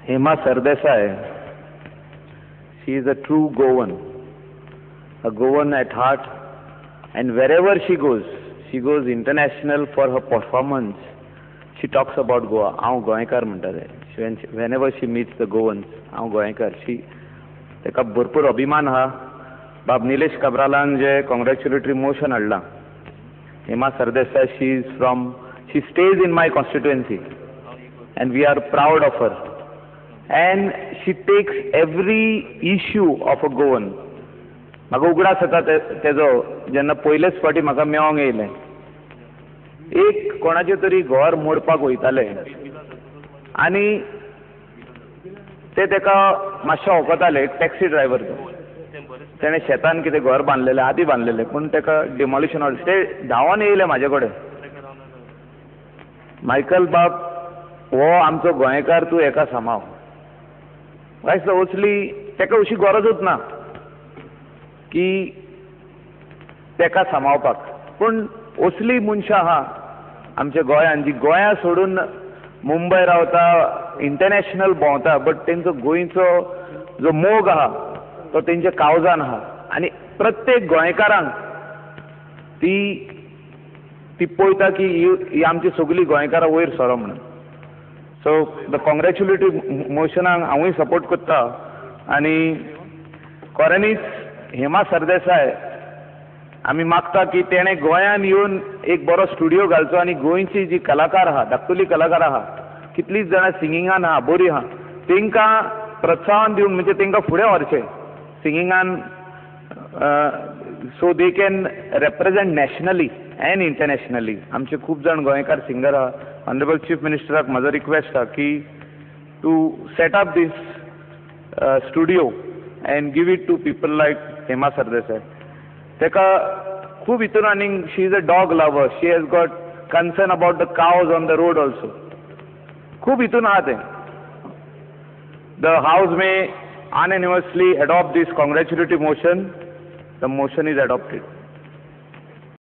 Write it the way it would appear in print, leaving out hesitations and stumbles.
Hema Sardesai, she is a true Goan at heart, and wherever she goes international for her performance. She talks about Goa. हांव गोंयकार म्हणटा ते. Whenever she meets the Goans, हांव गोंयकार. तेका भरपूर अभिमान आहा. बाब निलेश काब्रालान जे कॉंग्रॅच्युलेटरी मोशन हाडला. Hema Sardesai, she stays in my constituency, and we are proud of her. And she takes every issue of a Goan. म्हाका उगडास जाता तेजो जेन्ना पयलेच फावटी म्हाका मेळोंक येयलें. एक कोणाचें तरी घर मोडपाक वयताले आनी तेका मातशें वोकोताले. एक टॅक्सी ड्रायव्हर तेणें शेतान कितें घर बांदलेलें, आदी बांदलेलें, पूण तेका डिमॉलिशन ऑर्डर. ते धांवोन येयले म्हाजे कडेन. मायकल बाब, हो आमचो गोंयकार, तूं हेका सांबाळ. वायस असली तेका अशी गरजूच ना की तेका सांबाळपाक. पूण असली मनशां आहा आमच्या गोंयांत जी गोंया सोडून मुंबय रावता, इंटरनॅशनल भोंवता, बट तेंचो गोंयचो जो मोग आहा तो तेंच्या काळजान आहा. आनी प्रत्येक गोंयकारांक ती पळयता की ही आमची सगळीं गोंयकारां वयर सरो म्हणून. सो द कॉंग्रॅच्युलेटरी मोशनाक हांवूय सपोर्ट करता. आनी खऱ्यांनीच हेमा सरदेसाय आमी मागता की तेणें गोंयांत येवन एक बरो स्टुडियो घालचो आनी गोंयची जी कलाकार आहा, धाकटुली कलाकार आहा, कितलींच जाणां सिंगिंगान आहा, बरीं आहा, तेंकां प्रोत्साहन दिवन म्हणजे तेंकां फुडें व्हरचें सिंगिंगान, so they can represent nationally and internationally. आमचे खूब जाण गोंयकार सिंगर आहा. ऑनरेबल चीफ मिनिस्टराक म्हजो रिक्वेस्ट आहा की to set up this studio and give it to people like Hema Sardesai. तेका खूब हितून आनीक she is a dog lover. She has got concern about the cows on the road also. खूब हितून आहा तें. The house may unanimously adopt this congratulatory motion. The motion is adopted.